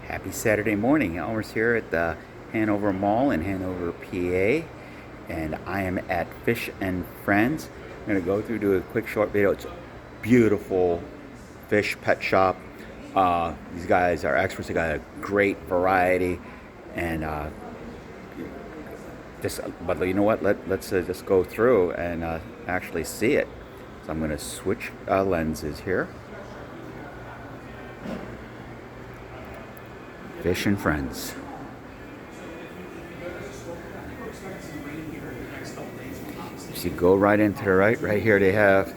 Happy Saturday morning. Elmer's here at the Hanover Mall in Hanover, PA, and I am at Fish and Friends. I'm going to go through, do a quick short video. It's a beautiful fish pet shop. These guys are experts. They got a great variety, and but you know what? Let's just go through and actually see it. So I'm going to switch lenses here. Fish and Friends. So you go right into the right here they have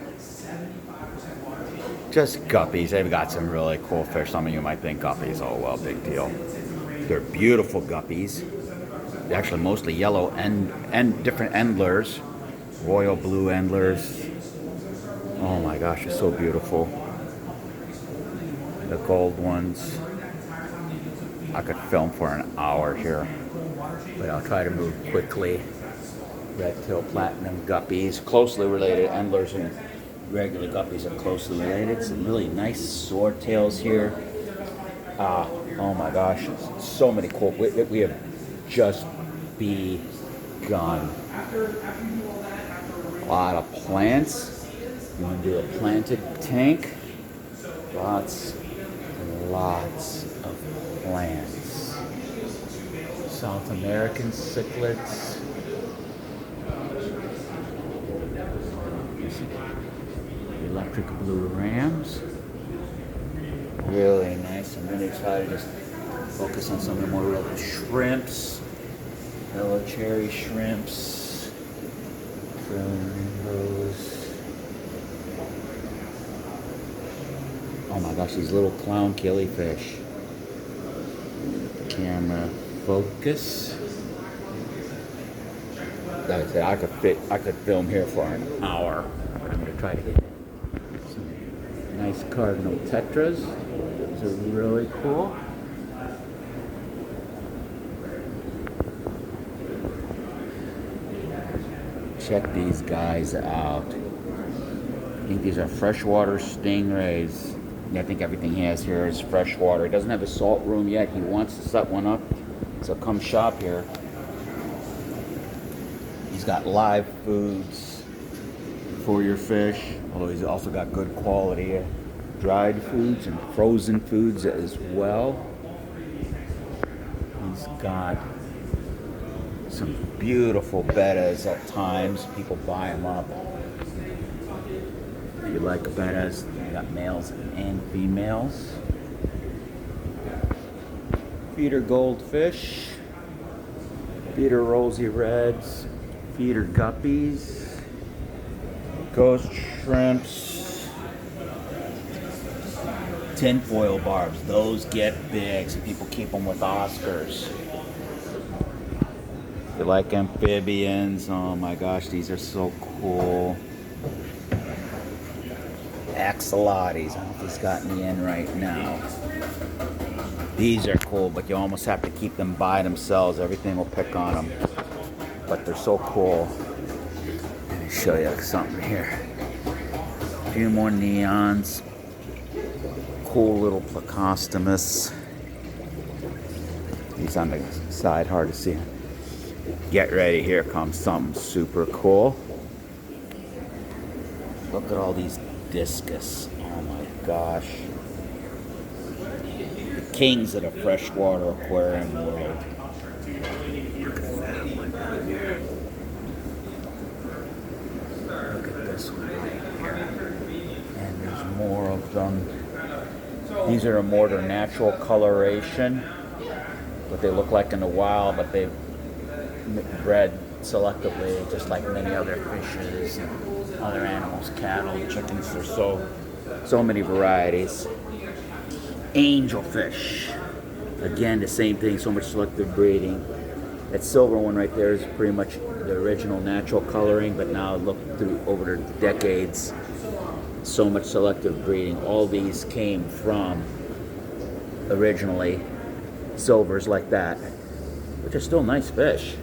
just guppies. They've got some really cool fish. Some of you might think guppies, oh well, big deal. They're beautiful guppies. They're actually mostly yellow and different endlers. Royal blue endlers. Oh my gosh, it's so beautiful. The gold ones. I could film for an hour here, but I'll try to move quickly. Red-tailed platinum guppies, closely related. Endlers and regular guppies are closely related. Some really nice swordtails here. Oh my gosh, so many cool. We have just begun. A lot of plants. You want to do a planted tank? Lots and lots of plants. South American cichlids. Electric blue rams. Really nice. I'm really excited to just focus on some of the more real shrimps. Yellow cherry shrimps. Rainbows. Oh my gosh, these little clown killifish. Camera focus. Like I said, I could film here for an hour. I'm gonna try to get some nice cardinal tetras. Those are really cool. Check these guys out. I think these are freshwater stingrays. I think everything he has here is freshwater. He doesn't have a salt room yet. He wants to set one up. So come shop here. He's got live foods for your fish. Although he's also got good quality dried foods and frozen foods as well. He's got some beautiful bettas at times. People buy them up. If you like bettas, you got males and females. Feeder goldfish. Feeder rosy reds. Feeder guppies. Ghost shrimps. Tinfoil barbs. Those get big, so people keep them with Oscars. If you like amphibians, oh my gosh, these are so cool. Axolotls. I don't know if he's got any in right now. These are cool, but you almost have to keep them by themselves. Everything will pick on them. But they're so cool. Let me show you something here. A few more neons. Cool little Plecostomus. He's on the side, hard to see. Get ready, here comes something super cool. Look at all these Dicus. Oh my gosh. The kings of the freshwater aquarium world. Look at that one down here. Look at this one right here. And there's more of them. These are a more their natural coloration. What they look like in the wild, but they've bred selectively, just like many other fishes and other animals, cattle, chickens. There's so many varieties. Angelfish. Again, the same thing, so much selective breeding. That silver one right there is pretty much the original natural coloring, but now look through over the decades, so much selective breeding. All these came from originally silvers like that, which are still nice fish.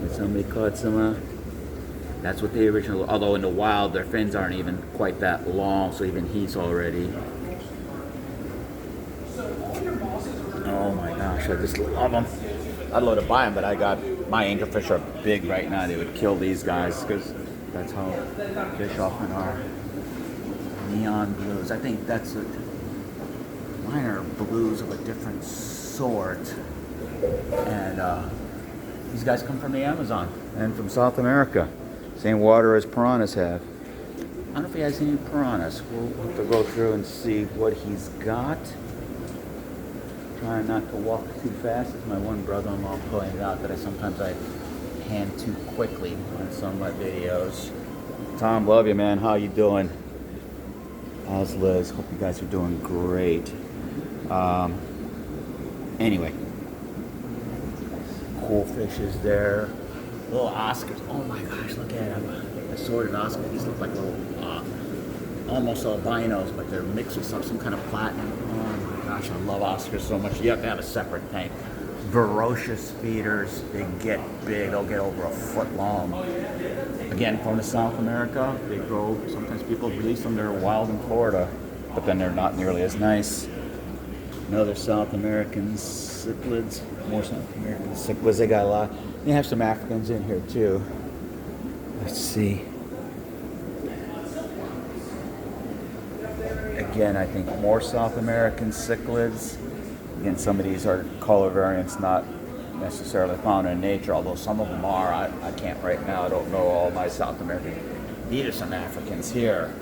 And somebody caught some, that's what the original, although in the wild their fins aren't even quite that long, so even he's already Oh my gosh, I just love them. I'd love to buy them, but I got my angelfish are big right now. They would kill these guys because that's how fish often are. Neon blues. I think that's mine are blues of a different sort. And these guys come from the Amazon and from South America. Same water as piranhas have. I don't know if he has any piranhas. We'll have to go through and see what he's got. Trying not to walk too fast, as my one brother-in-law pointed out that sometimes I hand too quickly on some of my videos. Tom, love you, man. How you doing? How's Liz? Hope you guys are doing great. Anyway, cool fishes there. Little Oscars. Oh my gosh, look at them. Assorted Oscars. These look like little, almost albinos, but they're mixed with some kind of platinum. Oh my gosh, I love Oscars so much. You have to have a separate tank. Ferocious feeders. They get big. They'll get over a foot long. Again, from the South America, they grow. Sometimes people release them. They're wild in Florida, but then they're not nearly as nice. Another South American cichlids. More South American cichlids. They got a lot. They have some Africans in here too. Let's see. Again, I think more South American cichlids. Again, some of these are color variants, not necessarily found in nature, although some of them are. I can't right now. I don't know all my South American. These are some Africans here.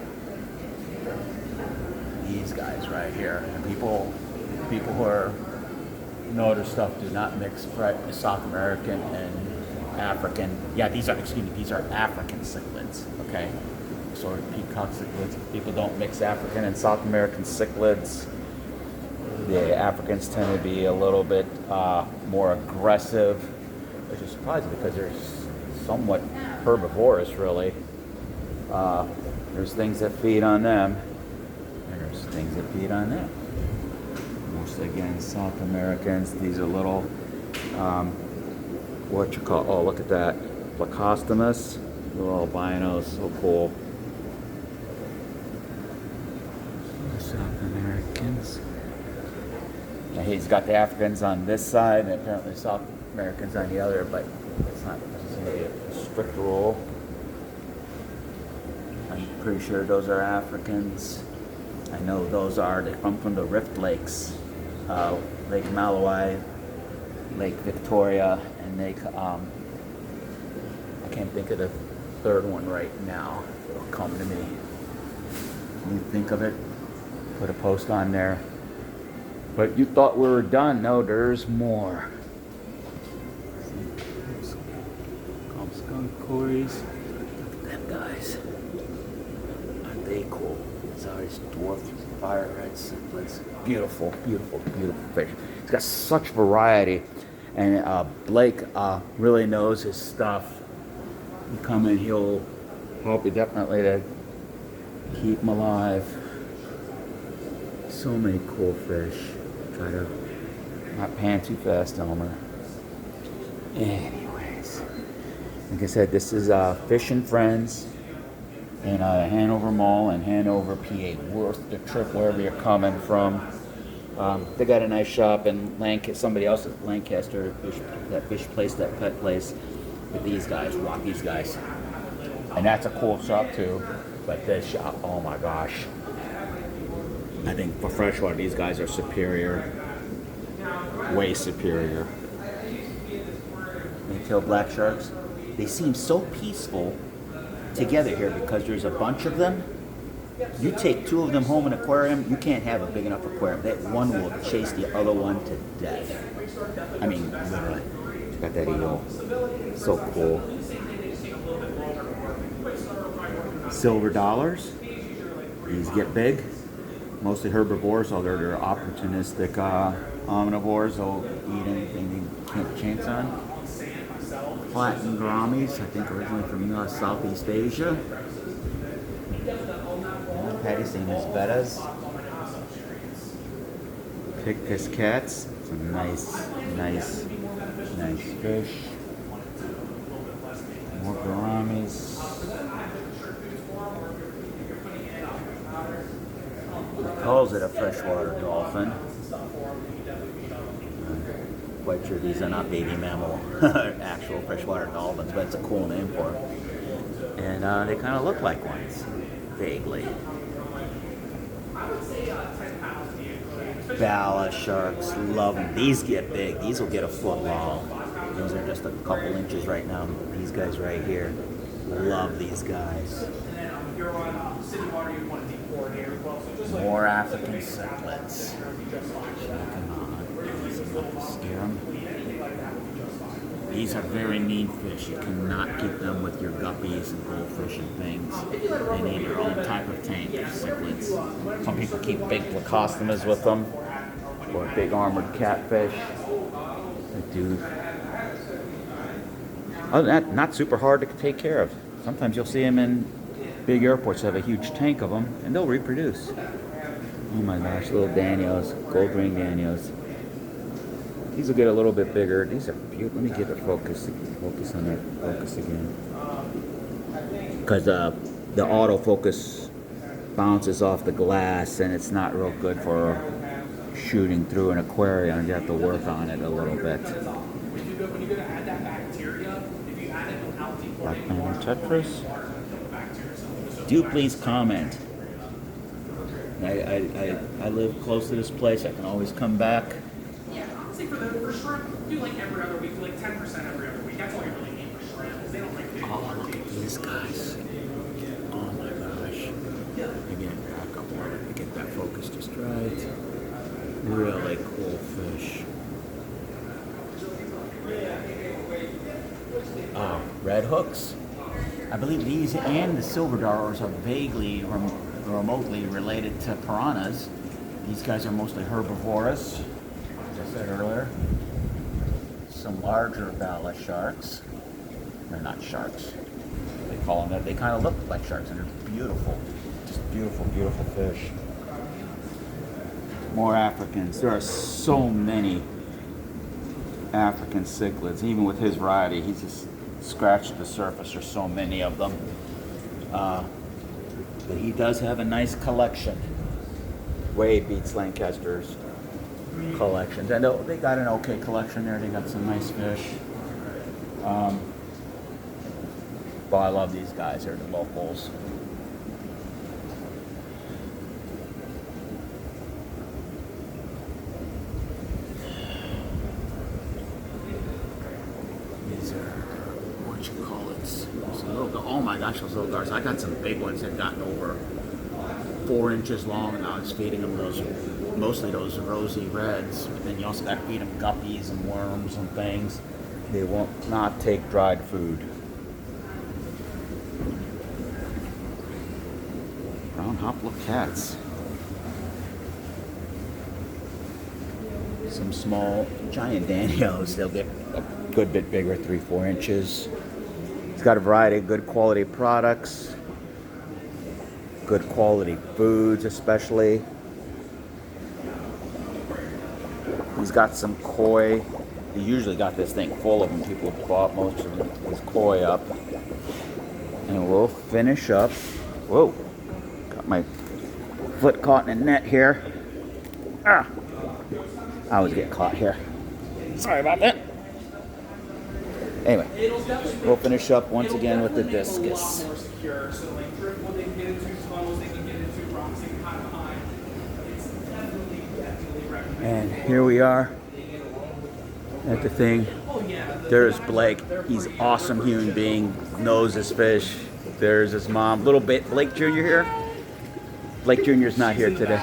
These guys right here. And people who are know their stuff do not mix South American and African. Yeah, these are African cichlids. Okay, sort of peacock cichlids. People don't mix African and South American cichlids. The Africans tend to be a little bit more aggressive, which is surprising because they're somewhat herbivorous, really. There's things that feed on them, and there's things that feed on them. Mostly, again, South Americans. These are little, what you call, oh, look at that. Placostomus, little albinos, so cool. South Americans. Now he's got the Africans on this side, and apparently South Americans on the other, but it's not necessarily a strict rule. I'm pretty sure those are Africans. I know they come from the Rift Lakes, Lake Malawi, Lake Victoria, and I can't think of the third one right now. It'll come to me. When you think of it, put a post on there. But you thought we were done. No, there's more. Skunk cories. Look at them guys. Aren't they cool? These are these dwarf fire red cichlids. Beautiful, beautiful, beautiful fish. It's got such variety. And Blake really knows his stuff. You come in, he'll help you definitely to keep them alive. So many cool fish. Try to not pan too fast, Elmer. Anyways, like I said, this is Fish and Friends in Hanover Mall in Hanover, PA. Worth the trip wherever you're coming from. They got a nice shop in Lancaster. Somebody else at Lancaster, that fish place, that pet place. With these guys, rock these guys, and that's a cool shop too. But this shop, oh my gosh. I think for freshwater, these guys are superior, way superior. They kill black sharks. They seem so peaceful together here because there's a bunch of them. You take two of them home in an aquarium, you can't have a big enough aquarium. That one will chase the other one to death. I mean, literally. Got that eel. So cool. Silver dollars. These get big. Mostly herbivores, although they're opportunistic omnivores. They'll eat anything they get a chance on. Platinum gouramis, I think originally from Southeast Asia. Patty's name is Bettas. Dicus cats. Some nice fish. More gouramis. calls it a freshwater dolphin. Quite sure these are not baby mammal, actual freshwater dolphins, but it's a cool name for them. And they kind of look like ones, vaguely. Bala sharks, love them. These get big. These will get a foot long. Those are just a couple inches right now. These guys right here, love these guys. More African cichlids. Come on, scare them. These are very mean fish. You cannot keep them with your guppies and goldfish and things. They need their own type of tank, cichlids. Some people keep big placostomas with them, or big armored catfish. They do. Other than that, not super hard to take care of. Sometimes you'll see them in big airports that have a huge tank of them, and they'll reproduce. Oh my gosh, little Danios, gold ring Danios. These will get a little bit bigger. These are beautiful. Let me get a focus on that focus again. Because the autofocus bounces off the glass, and it's not real good for shooting through an aquarium. You have to work on it a little bit. Black diamond tetras. Do please comment. I live close to this place. I can always come back. Yeah, honestly, for shrimp, do like every other week, like 10% every other week. That's all you really need for shrimp, because they don't like big large. These guys. Oh my gosh. Again, back up more to get that focus just right. Really cool fish. Oh, red hooks. I believe these and the silver dollars are vaguely remotely related to piranhas. These guys are mostly herbivorous, as I said earlier. Some larger Bala sharks. They're not sharks. They call them that. They kind of look like sharks, and they're beautiful. Just beautiful, beautiful fish. More Africans. There are so many African cichlids. Even with his variety, he's just scratched the surface. There's so many of them. But he does have a nice collection. Way beats Lancaster's collections. And they got an okay collection there. They got some nice fish. But I love these guys. They're the locals. These are, what you call it? Oh my gosh, those little gars. I got some big ones that gotten over 4 inches long, and I was feeding them mostly those rosy reds. But then you also got to feed them guppies and worms and things. They will not take dried food. Brown hoplock cats. Some small giant Danios. They'll get a good bit bigger, 3-4 inches. It's got a variety of good quality products, good quality foods especially. He's got some koi. He usually got this thing full of them. People have bought most of his koi up. And we'll finish up. Whoa, got my foot caught in a net here. I always get caught here. Sorry about that. Anyway, we'll finish up once again with the Dicus. And here we are at the thing. There's Blake. He's an awesome human being, knows his fish. There's his mom. Little bit Blake Jr. here. Blake Jr.'s not here today.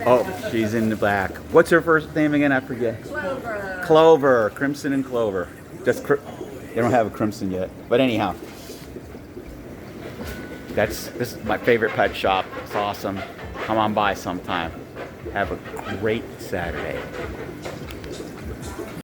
Oh, she's in the back. What's her first name again? I forget. Clover. Clover. Crimson and Clover. They don't have a crimson yet. But anyhow, this is my favorite pet shop. It's awesome. Come on by sometime. Have a great Saturday.